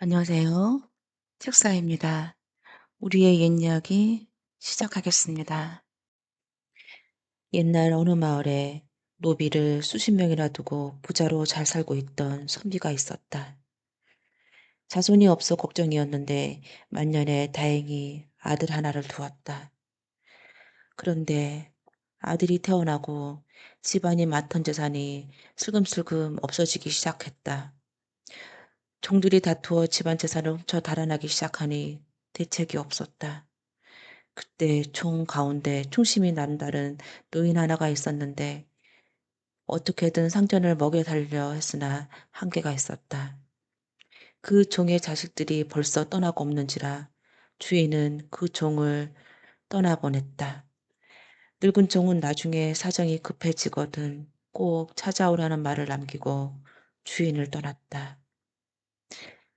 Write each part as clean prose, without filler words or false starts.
안녕하세요. 책사입니다. 우리의 옛 이야기 시작하겠습니다. 옛날 어느 마을에 노비를 수십 명이나 두고 부자로 잘 살고 있던 선비가 있었다. 자손이 없어 걱정이었는데 만년에 다행히 아들 하나를 두었다. 그런데 아들이 태어나고 집안이 맡은 재산이 슬금슬금 없어지기 시작했다. 종들이 다투어 집안 재산을 훔쳐 달아나기 시작하니 대책이 없었다. 그때 총 가운데 충심이 남다른 노인 하나가 있었는데 어떻게든 상전을 먹여 살려 했으나 한계가 있었다. 그 종의 자식들이 벌써 떠나고 없는지라 주인은 그 종을 떠나보냈다. 늙은 종은 나중에 사정이 급해지거든 꼭 찾아오라는 말을 남기고 주인을 떠났다.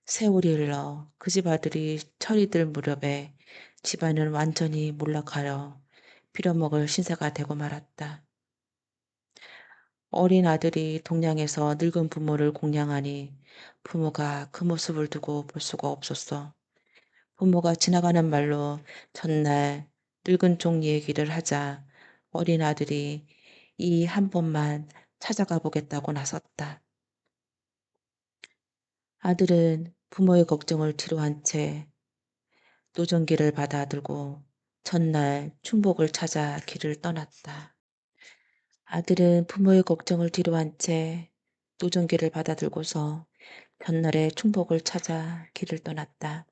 세월이 흘러 그 집 아들이 철이 들 무렵에 집안은 완전히 몰락하여 빌어먹을 신세가 되고 말았다. 어린 아들이 동량에서 늙은 부모를 공양하니 부모가 그 모습을 두고 볼 수가 없었어. 부모가 지나가는 말로 전날 늙은 종 얘기를 하자 어린 아들이 이 한 번만 찾아가 보겠다고 나섰다. 아들은 부모의 걱정을 뒤로한 채 노전기를 받아들고 전날 충복을 찾아 길을 떠났다. 아들은 부모의 걱정을 뒤로한 채 노전기를 받아들고서 전날에 충복을 찾아 길을 떠났다.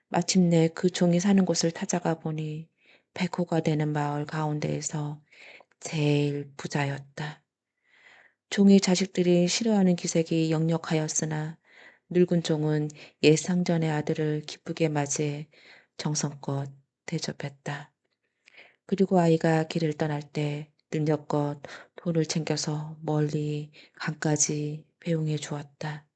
마침내 그 종이 사는 곳을 찾아가 보니 백호가 되는 마을 가운데에서 제일 부자였다. 종의 자식들이 싫어하는 기색이 역력하였으나 늙은 종은 옛 상전의 아들을 기쁘게 맞이해 정성껏 대접했다. 그리고 아이가 길을 떠날 때 능력껏 돈을 챙겨서 멀리 강까지 배웅해 주었다.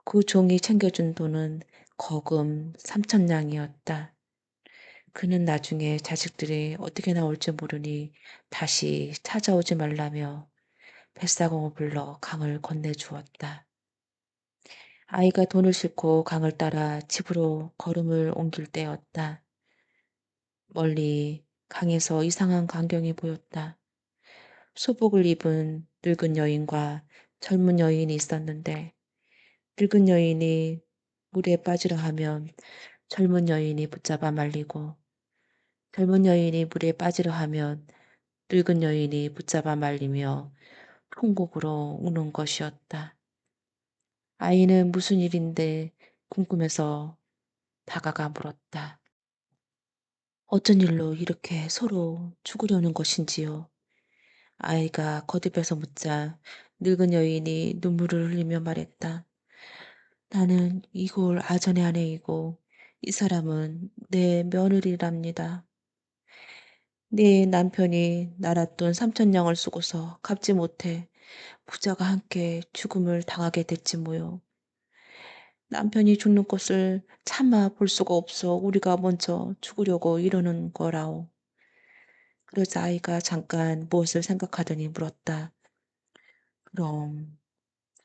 그 종이 챙겨준 돈은 거금 3,000냥이었다. 그는 나중에 자식들이 어떻게 나올지 모르니 다시 찾아오지 말라며 뱃사공을 불러 강을 건네주었다. 아이가 돈을 싣고 강을 따라 집으로 걸음을 옮길 때였다. 멀리 강에서 이상한 광경이 보였다. 소복을 입은 늙은 여인과 젊은 여인이 있었는데 늙은 여인이 물에 빠지려 하면 젊은 여인이 붙잡아 말리고 젊은 여인이 물에 빠지려 하면 늙은 여인이 붙잡아 말리며 통곡으로 우는 것이었다. 아이는 무슨 일인데 궁금해서 다가가 물었다. 어쩐 일로 이렇게 서로 죽으려는 것인지요? 아이가 거듭해서 묻자 늙은 여인이 눈물을 흘리며 말했다. 나는 이골 아전의 아내이고 이 사람은 내 며느리랍니다. 네 남편이 날았돈 3,000냥을 쓰고서 갚지 못해 부자가 함께 죽음을 당하게 됐지 뭐요. 남편이 죽는 것을 참아 볼 수가 없어 우리가 먼저 죽으려고 이러는 거라오. 그러자 아이가 잠깐 무엇을 생각하더니 물었다. 그럼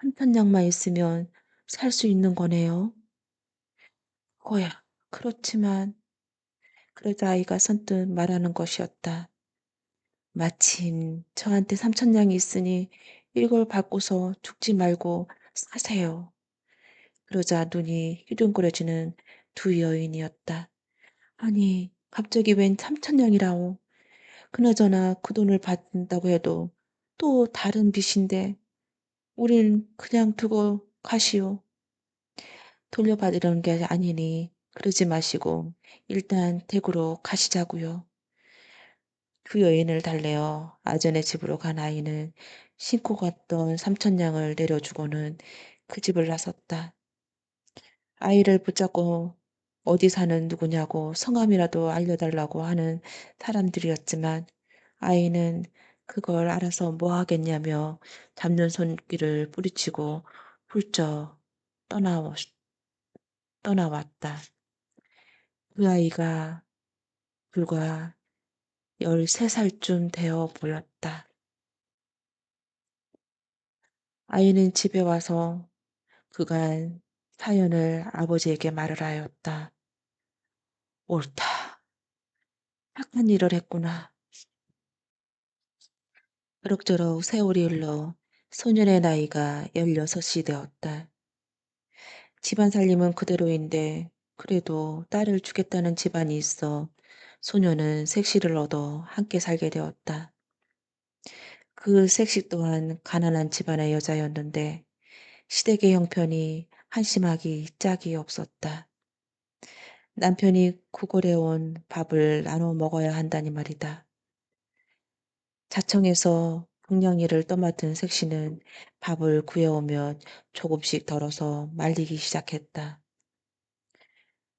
3,000냥만 있으면 살 수 있는 거네요? 거야. 그렇지만 그러자 아이가 선뜻 말하는 것이었다. 마침 저한테 3,000냥이 있으니 이걸 받고서 죽지 말고 사세요. 그러자 눈이 휘둥그레지는 두 여인이었다. 아니, 갑자기 웬 3,000냥이라오. 그나저나 그 돈을 받는다고 해도 또 다른 빚인데 우린 그냥 두고 가시오. 돌려받으려는 게 아니니 그러지 마시고 일단 댁으로 가시자고요. 그 여인을 달래어 아전의 집으로 간 아이는 신고 갔던 3,000냥을 내려주고는 그 집을 나섰다. 아이를 붙잡고 어디 사는 누구냐고 성함이라도 알려달라고 하는 사람들이었지만 아이는 그걸 알아서 뭐 하겠냐며 잡는 손길을 뿌리치고 훌쩍 떠나, 떠나왔다. 그 아이가 불과 13살쯤 되어 보였다. 아이는 집에 와서 그간 사연을 아버지에게 말을 하였다. 옳다. 착한 일을 했구나. 그럭저럭 세월이 흘러 소년의 나이가 16이 되었다. 집안 살림은 그대로인데 그래도 딸을 주겠다는 집안이 있어 소년은 색시를 얻어 함께 살게 되었다. 그 색시 또한 가난한 집안의 여자였는데 시댁의 형편이 한심하기 짝이 없었다. 남편이 구걸해온 밥을 나눠 먹어야 한다니 말이다. 자청에서 국량일을 떠맡은 색시는 밥을 구해오면 조금씩 덜어서 말리기 시작했다.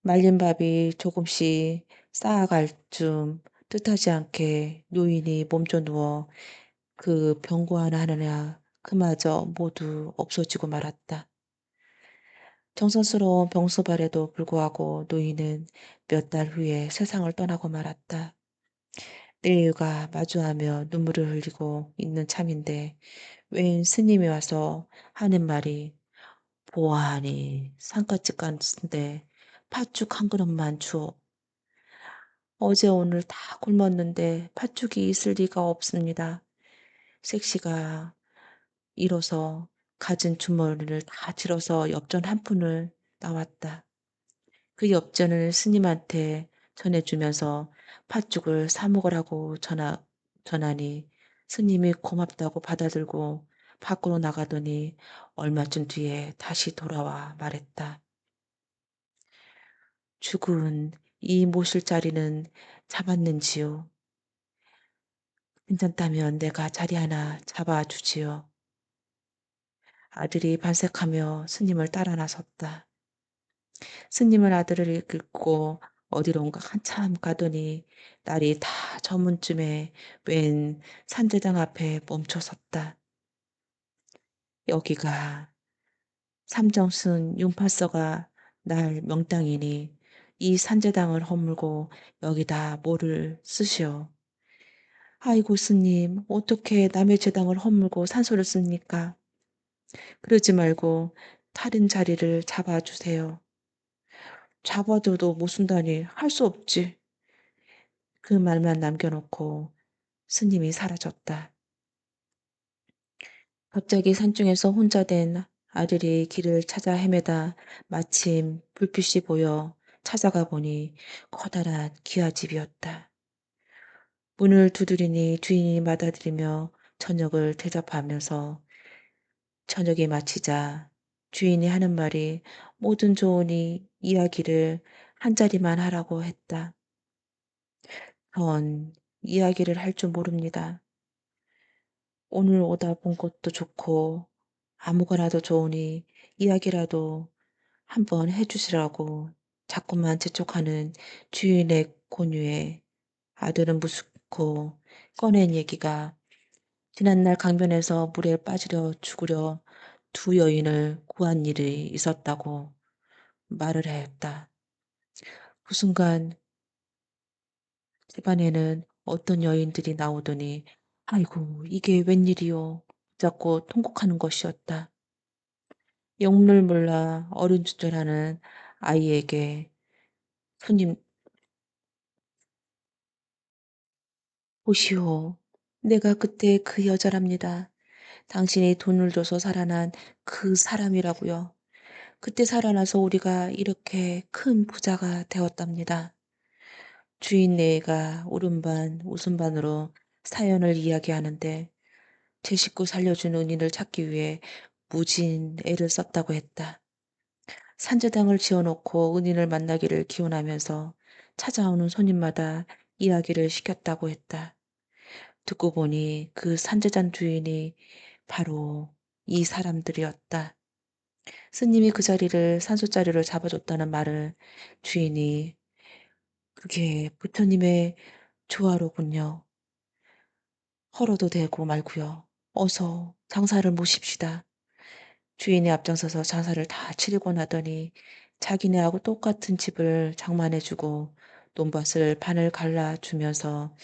말린 밥이 조금씩 쌓아갈 쯤 뜻하지 않게 노인이 몸져 누워 그 병고 하느냐 그마저 모두 없어지고 말았다. 정성스러운 병소발에도 불구하고 노인은 몇 달 후에 세상을 떠나고 말았다. 내일과 마주하며 눈물을 흘리고 있는 참인데 웬 스님이 와서 하는 말이 보아하니 상갓집 갔는데 팥죽 한 그릇만 주오. 어제 오늘 다 굶었는데 팥죽이 있을 리가 없습니다. 색시가 일어서 가진 주머니를 다 들어서 엽전 한 푼을 나왔다. 그 엽전을 스님한테 전해주면서 팥죽을 사 먹으라고 전하니 스님이 고맙다고 받아들고 밖으로 나가더니 얼마쯤 뒤에 다시 돌아와 말했다. 죽은 이 모실 자리는 잡았는지요? 괜찮다면 내가 자리 하나 잡아주지요. 아들이 반색하며 스님을 따라 나섰다. 스님은 아들을 이끌고 어디론가 한참 가더니 날이 다 저문쯤에 웬 산제당 앞에 멈춰 섰다. 여기가 삼정승 융파서가 날 명당이니 이 산제당을 허물고 여기다 뭐를 쓰시오. 아이고 스님 어떻게 남의 제당을 허물고 산소를 씁니까? 그러지 말고 다른 자리를 잡아주세요. 잡아줘도 못 쓴다니 할 수 없지. 그 말만 남겨놓고 스님이 사라졌다. 갑자기 산중에서 혼자 된 아들이 길을 찾아 헤매다 마침 불빛이 보여 찾아가 보니 커다란 기와집이었다. 문을 두드리니 주인이 맞아들이며 저녁을 대접하면서 저녁이 마치자 주인이 하는 말이 뭐든 좋으니 이야기를 한 자리만 하라고 했다. 전 이야기를 할 줄 모릅니다. 오늘 오다 본 것도 좋고 아무거나도 좋으니 이야기라도 한번 해주시라고 자꾸만 재촉하는 주인의 권유에 아들은 무섭고 꺼낸 얘기가 지난날 강변에서 물에 빠지려 죽으려 두 여인을 구한 일이 있었다고 말을 했다. 그 순간 집안에는 어떤 여인들이 나오더니 아이고 이게 웬일이요 자꾸 통곡하는 것이었다. 영문을 몰라 어린주절하는 아이에게 손님 보시오. 내가 그때 그 여자랍니다. 당신이 돈을 줘서 살아난 그 사람이라고요. 그때 살아나서 우리가 이렇게 큰 부자가 되었답니다. 주인네가 울음반 웃음반으로 사연을 이야기하는데 제 식구 살려준 은인을 찾기 위해 무진 애를 썼다고 했다. 산재당을 지어놓고 은인을 만나기를 기원하면서 찾아오는 손님마다 이야기를 시켰다고 했다. 듣고 보니 그 산재단 주인이 바로 이 사람들이었다. 스님이 그 자리를 산소자리를 잡아줬다는 말을 주인이 그게 부처님의 조화로군요. 헐어도 되고 말고요. 어서 장사를 모십시다. 주인이 앞장서서 장사를 다 치르고 나더니 자기네하고 똑같은 집을 장만해주고 논밭을 반을 갈라주면서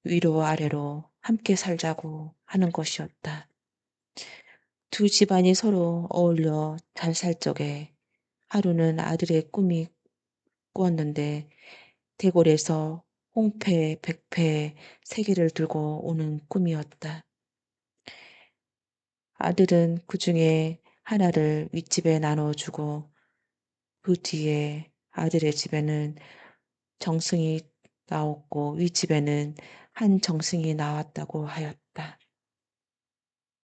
위로 아래로 함께 살자고 하는 것이었다. 두 집안이 서로 어울려 잘 살 적에 하루는 아들의 꿈이 꾸었는데 대궐에서 홍패, 백패 세 개를 들고 오는 꿈이었다. 아들은 그중에 하나를 윗집에 나눠주고 그 뒤에 아들의 집에는 정승이 나왔고 윗집에는 한 정승이 나왔다고 하였다.